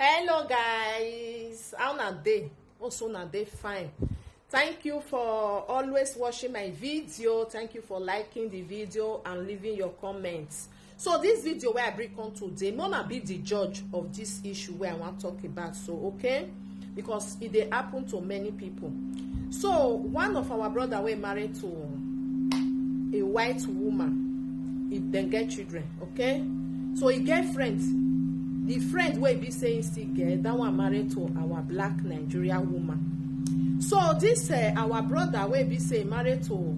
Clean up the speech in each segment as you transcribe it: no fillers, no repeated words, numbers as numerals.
Hello guys, how na dey? Also na dey fine. Thank you for always watching my video. Thank you for liking the video and leaving your comments. So this video where I bring on today, Mona be the judge of this issue where I want to talk about. So okay, because it dey happen to many people. So one of our brother we married to a white woman, it then get children. Okay, so he get friends. The friend wey be saying still get that one married to our black Nigerian woman. So this our brother wey be say married to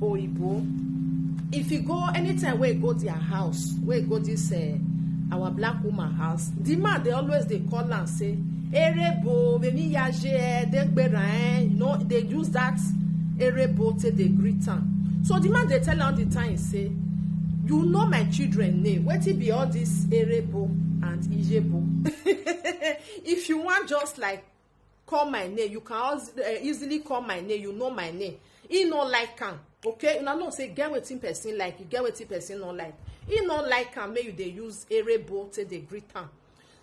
Iyeibo, if you go anytime wey go their house, wey go this our black woman house, the man they always they call and say Eraibo, veni yaje, degbera, you know they use that Eraibo till they greet am. So the man they tell all the time say, you know my children name, wetin be all this Eraibo and Iyeibo. If you want just like call my name, you can also, easily call my name. You know my name. He no like am, okay? Una know say get wetin person like, you get wetin person no like. He no like am, make you dey use Eraibo till they greet am.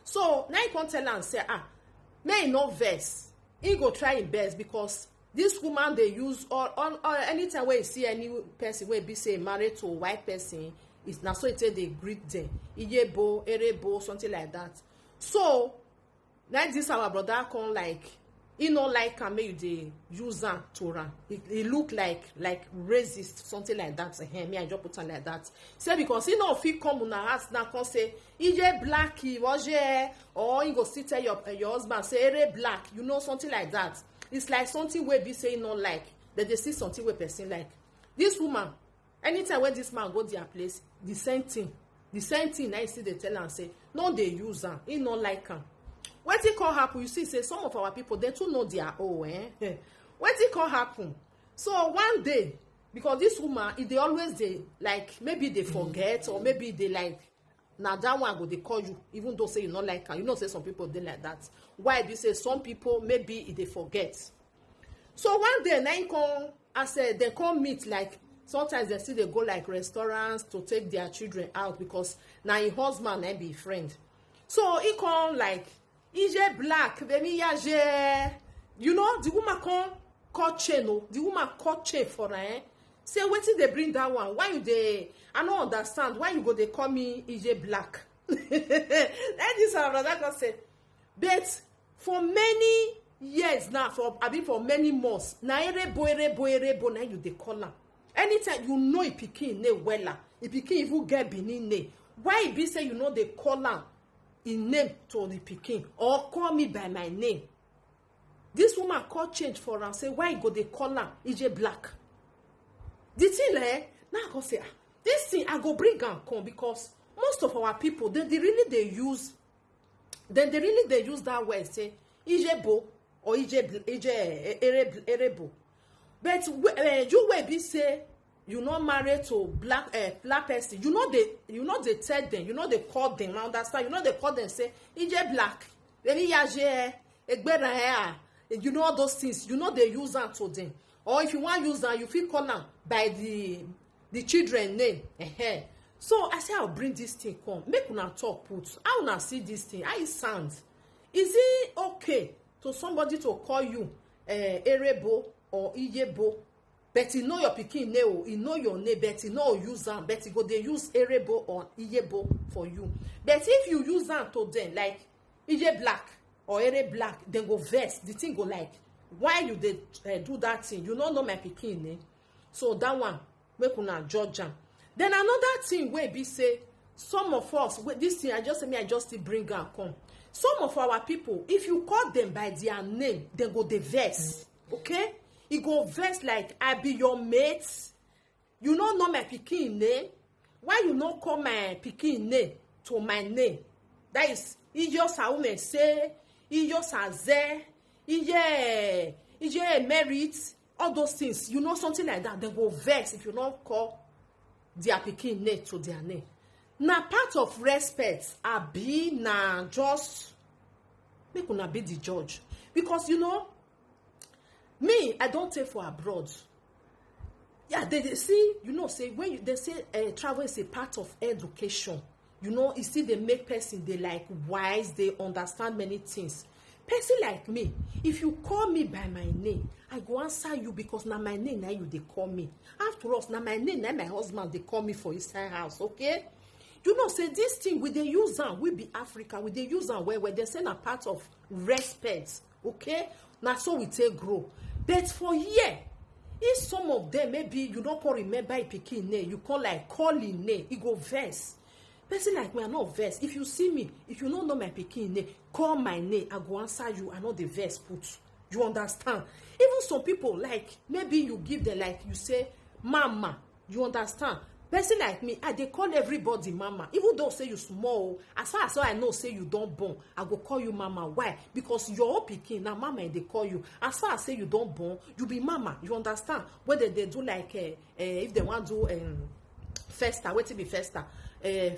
So now you can tell am say may he no vex. He go try his best because this woman they use or anytime when you see any person wey be say married to a white person, it's not so they greet them. Iyeibo, Eraibo, something like that. So like this our brother come like he no like am make you dey use am to ram. He look like racist, something like that. Me I just put am like that. Say because he no fit come una house now come say Iyeblack was or he go still tell your husband say Iyeblack, you know something like that. It's like something wey be say no like that they see something wey person like. This woman, anytime when this man go their place, the same thing now you see they tell am say no dey use am, he no like am. Wetin come happen? You see say some of our people they too know their own wetin come happen? So one day, because this woman they always they like maybe they forget or maybe they like now that one go they call you even though say you not like her. You know say some people they like that. Why be say some people maybe they forget. So one day now you come I said they come meet like sometimes they still they go like restaurants to take their children out because now your husband and be friend. So he come like Iyeblack, veni yaje. You know the woman come cut chain. The woman cut chain for her. Say wetin they bring that one? Why you they? I don't understand why you go they call me Iyeblack. And this our brother just say, but for many years now, for many months, na Eraibo, now you they call her. Anytime you know a pikin name wella, a pikin even get Benin name. Why be say you know they call her in name to the pikin or call me by my name? This woman call change for her. Say why you go they call her Iyeblack? The thing now I go say this thing I go bring and come because most of our people they really use that word say Iyeibo or Eraibo. But you will be say you not married to black person. You know they tell them. You know they call them. Understand? You know they call them say Iyeblack. Veni yaje egbera. You know all those things. You know they use them to them. Or if you want to use them, you feel call them by the children name. So I say I'll bring this thing come. Make una talk put. How una see this thing? How it sound? Is it okay to somebody to call you Eraibo or Iyeibo? But you know your pikin name, you know your name, but you know use them. But you go they use Eraibo or Iyeibo for you. But if you use them to them like Iyeblack or Eraibo, then go vex. The thing go like, why you they do that thing? You don't know my pikin name. So that one make una judge am. Then another thing wey be say some of us this thing I just still bring am come. Some of our people, if you call them by their name, they go dey vex. Okay? It go vex like I be your mate. You don't know my pikin name. Why you not call my pikin name to my name? That is Iyosaume say, Iyosaze, Iye merit, all those things. You know something like that. They go vex if you don't call their pikin name to their name. Now part of respect be na just make una be the judge. Because you know, me, I don't take for abroad. Yeah, they see, you know, say when they say travel is a part of education. you know, e still dey make person dey like wise, dey understand many things. Person like me, if you call me by my name, I go answer you because na my name na you dey call me. After all, na my name na my husband dey call me for inside house, okay? You know, say this thing we dey use am, we be Africa, we dey use am well. They say na part of respect, okay? Na so we take grow. But for here, if some of them maybe you don't call remember a pikin name, you call like calling name, e go vex. Person like me, I no vex. If you see me, if you don't know my pikin name, call my name, I go answer you. I know the vex put. You understand? Even some people like maybe you give them like you say mama. You understand? Person like me, I dey call everybody mama. Even though say you small, as far as I know say you don't born, I go call you mama. Why? Because your pikin na mama they call you. As far as say you don't born, you be mama. You understand? Whether they do like if they want to do festa, what it be festa?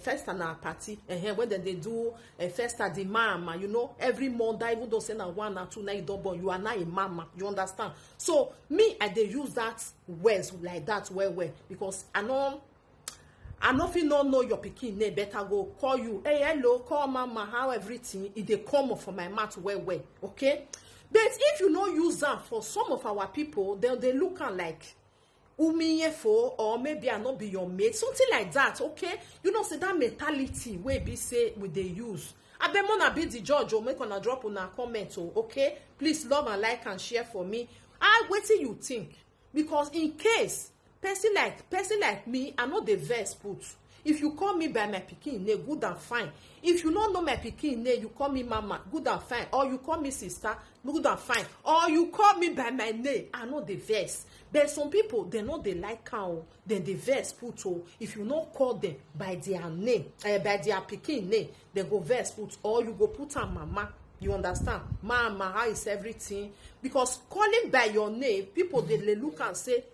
Festa na party. When they do festa, the mama, you know, every month, even though say na 1 or 2 na you don't born, you are not a mama. You understand? So me, I dey use that words like that well because I know if you don't know your pikin name, better go call you. Hey, hello, call mama, how everything. It dey come up from my mouth well, okay? But if you don't use that for some of our people, then they look like for or maybe I not be your mate, something like that, okay? You know, say that mentality where be say we they use. I bet wanna be the judge or make on drop on a comment, okay? Please love and like and share for me. Wait till you think, because in case person like me, I know the verse put. If you call me by my pikin name, good and fine. If you don't know my pikin name, you call me mama, good and fine. Or you call me sister, good and fine. Or you call me by my name, I know the verse. But some people, they know they like how, then the verse put. If you not call them by their name, by their pikin name, they go verse put. Or you go put on mama. You understand? Mama, how is everything? Because calling by your name, people, they look and say,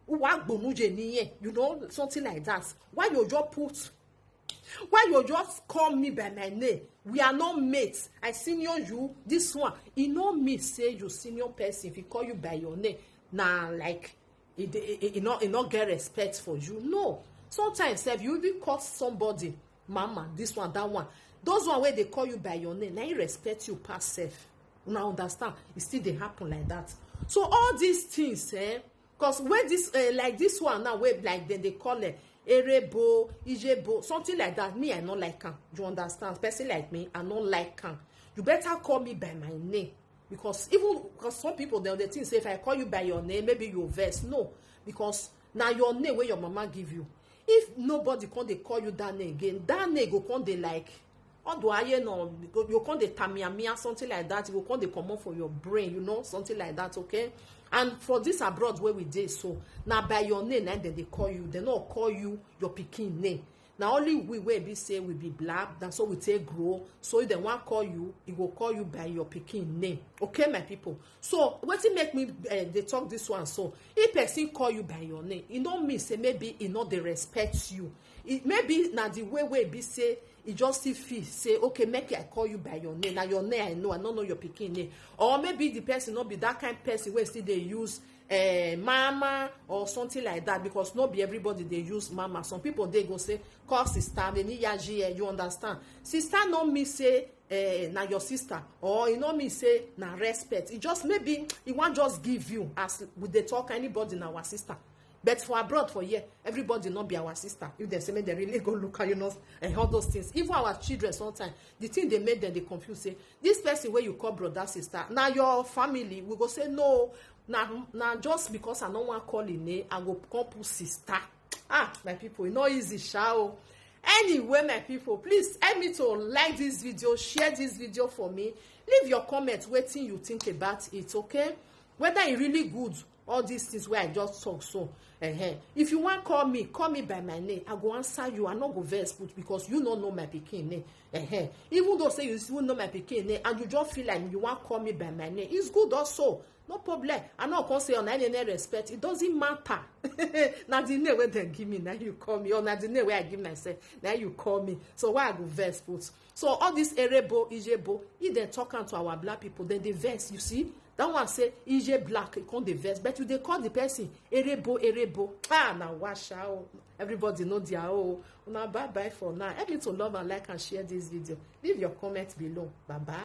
you know, something like that. Why you just call me by my name? We are not mates. I senior you. This one, it no me say you senior person. If he call you by your name, nah, like it not get respect for you. No. Sometimes if you even call somebody mama, this one, that one, those one where they call you by your name, now you respect you past self. Now understand? It still they happen like that. So all these things, because when this like this one now, where like then they call it Eraibo, Iyeibo, something like that. Me, I not like him. You understand? Person like me, I not like him. You better call me by my name, because some people they think say if I call you by your name, maybe you vex. No, because now your name where your mama give you. If nobody can they call you that name again, that name go come they like. You can't de tamia something like that. You can't de come on for your brain, you know, something like that, okay? And for this abroad where we did, so now by your name, and then they call you, they not call you your pikin name. Now only we will be say we be black, that's so we take grow. So if they want call you, it will call you by your pikin name, okay, my people. So what it make me they talk this one? So if person call you by your name, it don't mean say maybe it not they respect you. It maybe now the way be say. It just still feel say okay, make I call you by your name. Now your name I don't know your pikin name. Or maybe the person not be that kind of person where still they use mama or something like that, because not be everybody they use mama. Some people they go say call sister, they need you understand? Sister no me say na your sister, or you know me say na respect. It just maybe it won't just give you as would they talk anybody na our sister. But for abroad, for here, everybody not be our sister. If they say they really go look at, you know, and all those things. Even our children sometimes, the thing they made them, they confuse, say, this person where you call brother, sister, now your family, we go say, no, now just because I don't want to call in name, I go call sister. My people, it's not easy, shall. Anyway, my people, please help me to like this video, share this video for me. Leave your comments, waiting you think about it, okay? Whether it really good, all these things where I just talk so. If you want call me by my name, I go answer you. I not go vex put because you don't know my pikin name. Even though say you still know my pikin name and you just feel like you want call me by my name, it's good also. No problem. I not can say on any respect. It doesn't matter. Now the name where they give me, now you call me. Or now the name where I give myself, now you call me. So why I go vex put? So all this Eraibo, Iyeibo, if they talking to our black people, then they vex. You see, that one say Iyeblack, e come dey vex, but you dey call the person Eraibo. Na washa o. Everybody know their own. Una bye bye for now. Help me to love and like and share this video. Leave your comment below. Bye bye.